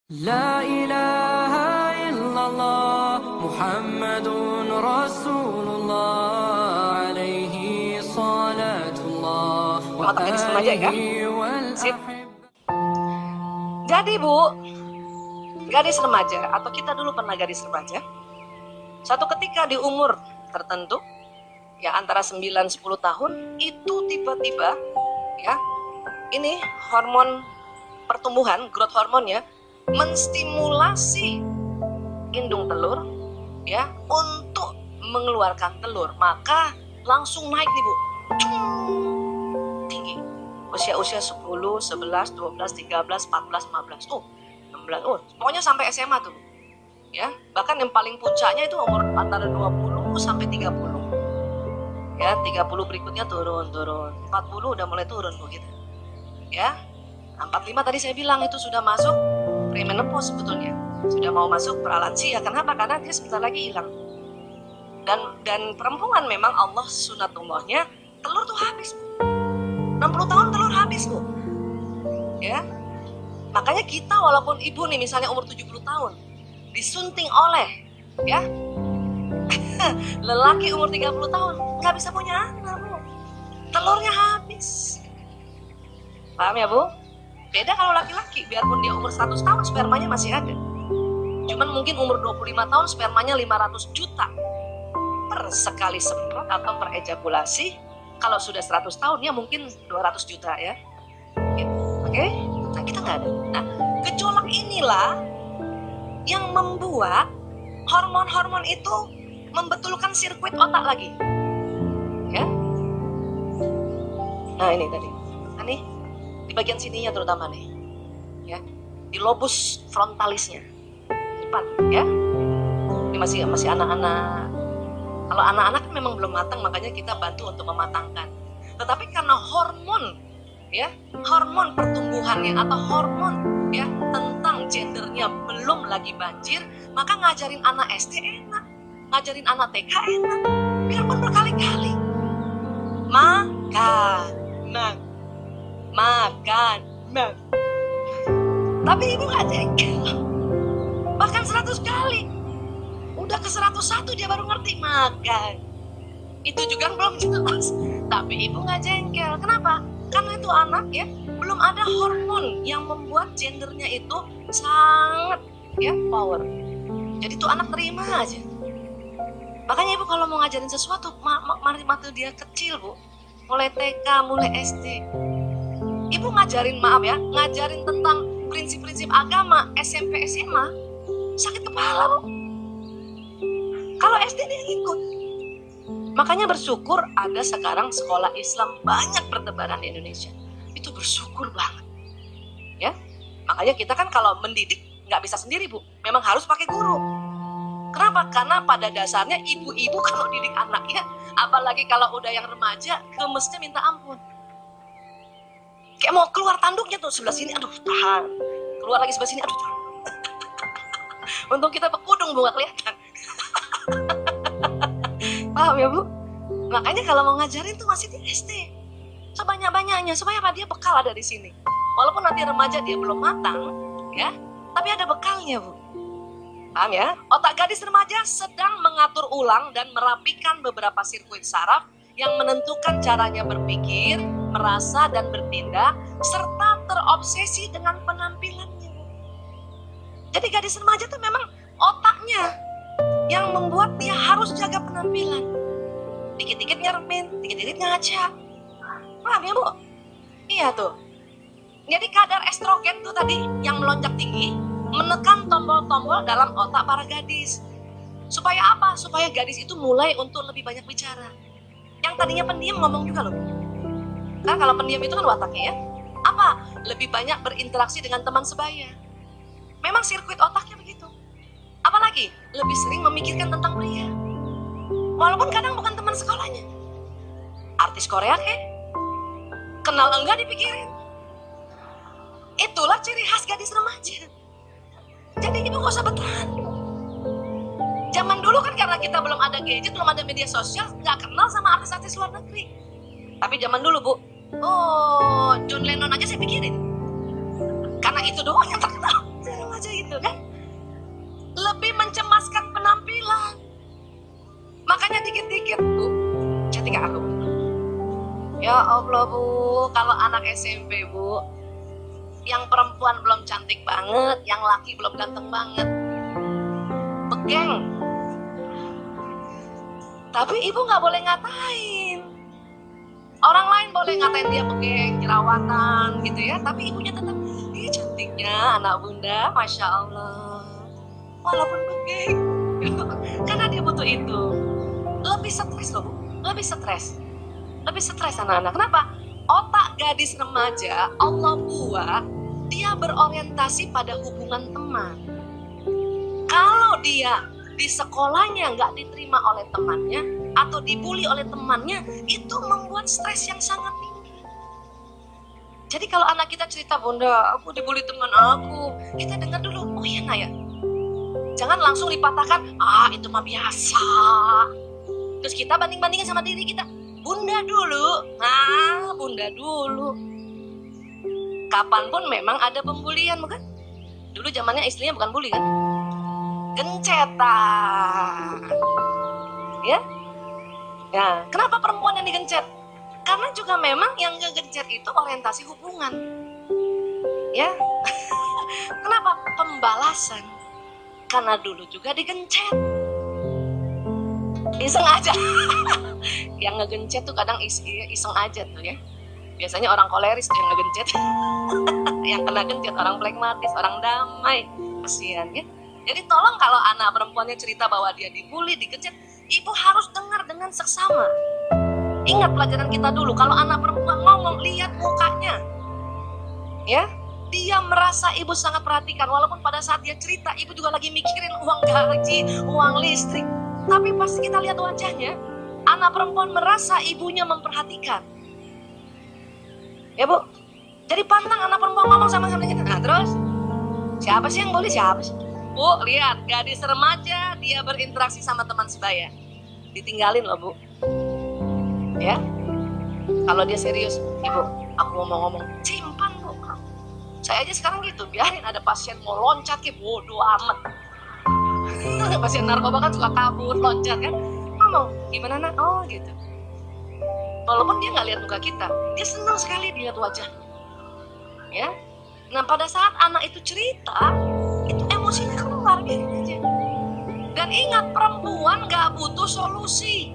La ilaha illallah Muhammadun Rasulullah alaihi salatullah wa alihi wal ahib. Jadi Bu, gadis remaja atau kita dulu pernah gadis remaja. Suatu ketika di umur tertentu ya antara 9-10 tahun itu tiba-tiba ya ini hormon pertumbuhan, growth hormon ya, menstimulasi indung telur ya untuk mengeluarkan telur, maka langsung naik nih Bu, tinggi, usia 10, 11, 12, 13, 14, 15, 16, pokoknya sampai SMA tuh ya, bahkan yang paling puncaknya itu umur antara 20 sampai 30 ya, 30 berikutnya turun, 40 udah mulai turun Bu gitu ya. 45 tadi saya bilang itu sudah masuk premenopause sebetulnya, sudah mau masuk pralansia. Kenapa? Karena dia sebentar lagi hilang. Dan perempuan memang Allah sunatullahnya telur tuh habis. 60 tahun telur habis Bu. Ya. Makanya kita walaupun ibu nih misalnya umur 70 tahun disunting oleh ya lelaki umur 30 tahun nggak bisa punya anak Bu. Telurnya habis. Paham ya Bu? Beda kalau laki-laki, biarpun dia umur 100 tahun spermanya masih ada. Cuman mungkin umur 25 tahun spermanya 500 juta per sekali semprot atau per ejakulasi. Kalau sudah 100 tahun ya mungkin 200 juta ya. Oke? Nah kita nggak ada. Nah gejolak inilah yang membuat hormon-hormon itu membetulkan sirkuit otak lagi. Ya. Nah ini tadi. Nah nih. Di bagian sininya terutama nih ya, di lobus frontalisnya depan ya, ini masih anak-anak. Kalau anak-anak kan memang belum matang, makanya kita bantu untuk mematangkan. Tetapi karena hormon ya, hormon pertumbuhannya atau hormon ya tentang gendernya belum lagi banjir, maka ngajarin anak SD enak, ngajarin anak TK enak, biarpun berkali-kali makan. Tapi ibu gak jengkel. Bahkan 100 kali. Udah ke 101 dia baru ngerti makan. Itu juga belum jelas. Tapi ibu gak jengkel. Kenapa? Karena itu anak ya, belum ada hormon yang membuat gendernya itu sangat ya power. Jadi tuh anak terima aja. Makanya ibu kalau mau ngajarin sesuatu, mari dia kecil Bu. Mulai TK, mulai SD. Ibu ngajarin, ngajarin tentang prinsip-prinsip agama SMP SMA sakit kepala Bu. Kalau SD dia ikut. Makanya bersyukur ada sekarang sekolah Islam banyak bertebaran di Indonesia. Itu bersyukur banget. Ya, makanya kita kan kalau mendidik nggak bisa sendiri Bu. Memang harus pakai guru. Kenapa? Karena pada dasarnya ibu-ibu kalau didik anaknya, apalagi kalau udah yang remaja, gemesnya minta ampun. Kayak mau keluar tanduknya tuh sebelah sini, aduh tahan. Keluar lagi sebelah sini, aduh tahan. Untung kita bekudung Bu, gak kelihatan. Paham ya Bu? Makanya kalau mau ngajarin tuh masih di SD. Sebanyak-banyaknya, supaya apa? Dia bekal ada di sini. Walaupun nanti remaja dia belum matang, ya, tapi ada bekalnya Bu. Paham ya? Otak gadis remaja sedang mengatur ulang dan merapikan beberapa sirkuit saraf yang menentukan caranya berpikir, merasa dan bertindak, serta terobsesi dengan penampilannya. Jadi gadis remaja itu memang otaknya yang membuat dia harus jaga penampilan. Dikit-dikit nyermin, dikit-dikit ngaca. Paham ya Bu? Iya tuh. Jadi kadar estrogen tuh tadi yang melonjak tinggi menekan tombol-tombol dalam otak para gadis. Supaya apa? Supaya gadis itu mulai untuk lebih banyak bicara. Yang tadinya pendiam ngomong juga loh. Karena kalau pendiam itu kan wataknya ya. Apa? Lebih banyak berinteraksi dengan teman sebaya. Memang sirkuit otaknya begitu. Apalagi lebih sering memikirkan tentang pria. Walaupun kadang bukan teman sekolahnya. Artis Korea kek. Kenal enggak dipikirin. Itulah ciri khas gadis remaja. Jadi ibu gak usah bertahan. Zaman dulu kan karena kita belum ada gadget, belum ada media sosial, gak kenal sama artis-artis luar negeri. Tapi zaman dulu Bu, oh John Lennon aja saya pikirin. Karena itu doang yang terkenal. Saya remaja itu. Ya Allah Bu, kalau anak SMP Bu, yang perempuan belum cantik banget, yang laki belum ganteng banget, begeng. Tapi ibu nggak boleh ngatain. Orang lain boleh ngatain dia begeng, jerawatan gitu ya, tapi ibunya tetap, ih cantiknya anak bunda, Masya Allah. Walaupun begeng, karena dia butuh itu. Lebih stres loh Bu, lebih stres. Lebih stres anak-anak. Kenapa? Otak gadis remaja Allah buat dia berorientasi pada hubungan teman. Kalau dia di sekolahnya nggak diterima oleh temannya atau dibully oleh temannya, itu membuat stres yang sangat tinggi. Jadi kalau anak kita cerita, Bunda, aku dibully teman aku, kita dengar dulu, oh iya Naya. Jangan langsung dipatahkan, ah itu mah biasa. Terus kita banding-bandingin sama diri kita. Bunda dulu, bunda dulu. Kapanpun memang ada pembulian, bukan? Dulu zamannya istrinya bukan bully kan? Gencetan. Ya? Ya, kenapa perempuan yang digencet? Karena juga memang yang ngegencet itu orientasi hubungan. Ya? Kenapa? Pembalasan. Karena dulu juga digencet. Iseng aja. Yang ngegencet tuh kadang iseng aja tuh ya. Biasanya orang koleris tuh yang ngegencet. Yang kena gencet orang pragmatis, orang damai. Kasihan ya. Jadi tolong kalau anak perempuannya cerita bahwa dia dibully, digencet, ibu harus dengar dengan seksama. Ingat pelajaran kita dulu, kalau anak perempuan ngomong, lihat mukanya. Ya, dia merasa ibu sangat perhatikan. Walaupun pada saat dia cerita, ibu juga lagi mikirin uang gaji, uang listrik. Tapi pasti kita lihat wajahnya, anak perempuan merasa ibunya memperhatikan. Ya Bu, jadi pantang anak perempuan ngomong sama kita. Nah terus, siapa sih yang bully, siapa sih? Bu, lihat, gadis remaja, dia berinteraksi sama teman sebaya. Ditinggalin loh Bu. Ya, kalau dia serius, Ibu, aku mau ngomong, simpan Bu. Saya aja sekarang gitu, biarin ada pasien mau loncat, bodo amat. Pasien narkoba kan suka kabur, loncat kan. Ngomong, gimana nak? Oh gitu. Walaupun dia nggak lihat muka kita, dia senang sekali dilihat wajah. Ya, nah pada saat anak itu cerita, itu emosinya keluar, biarin aja. Dan ingat, perempuan nggak butuh solusi.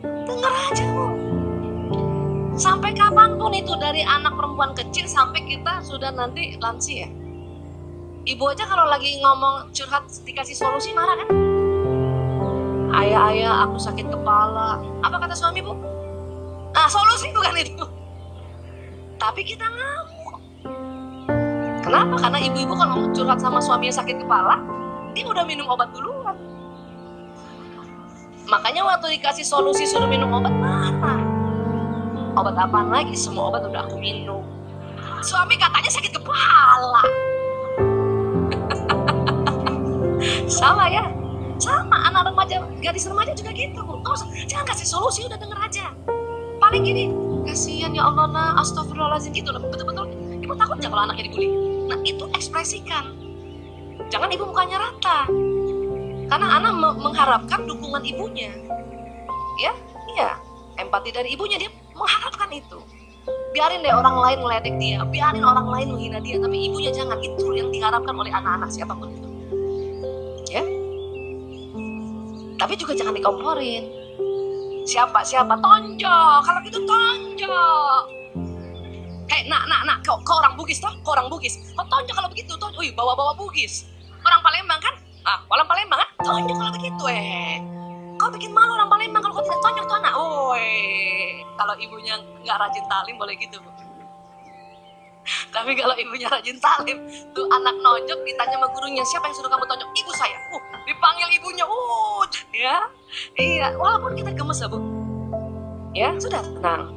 Dengar aja Bu. Sampai kapanpun itu, dari anak perempuan kecil sampai kita sudah nanti lansia. Ibu aja kalau lagi ngomong curhat dikasih solusi marah kan? Ayah, aku sakit kepala. Apa kata suami Bu? Nah, solusi bukan itu. Tapi kita ngamuk. Kenapa? Karena ibu-ibu kalau curhat sama suami yang sakit kepala, dia udah minum obat duluan. Makanya waktu dikasih solusi suruh minum obat, marah. Obat apaan lagi? Semua obat udah aku minum. Suami katanya sakit kepala. Sama ya, sama anak remaja, gadis remaja juga gitu Bu. Jangan kasih solusi, udah denger aja. Paling gini, kasihan ya Allah nah, astagfirullahaladzim gitu loh. Betul-betul ibu takut nggak kalau anaknya dibully? Nah itu ekspresikan. Jangan ibu mukanya rata. Karena anak mengharapkan dukungan ibunya. Ya, iya. Empati dari ibunya, dia mengharapkan itu. Biarin deh orang lain meledek dia, biarin orang lain menghina dia, tapi ibunya jangan. Itu yang diharapkan oleh anak-anak siapapun itu. Ya. Tapi juga jangan dikomporin. Siapa tonjok, kalau gitu tonjok. Kayak nak, kau orang Bugis toh, kau orang Bugis. Kau tonjok kalau begitu, tonjok. Wih, bawa Bugis. Orang Palembang kan? Ah, orang Palembang kan? Tonjok kalau begitu Kau bikin malu orang Palembang kalau kau tidak tonjok tuh anak. Kalau ibunya nggak rajin talim boleh gitu Bu. Tapi kalau ibunya rajin talim, tuh anak nonjok ditanya sama gurunya, siapa yang suruh kamu tonjok? Ibu saya. Dipanggil ibunya. Ya. Iya, walaupun kita gemes ya Bu. Ya, sudah tenang.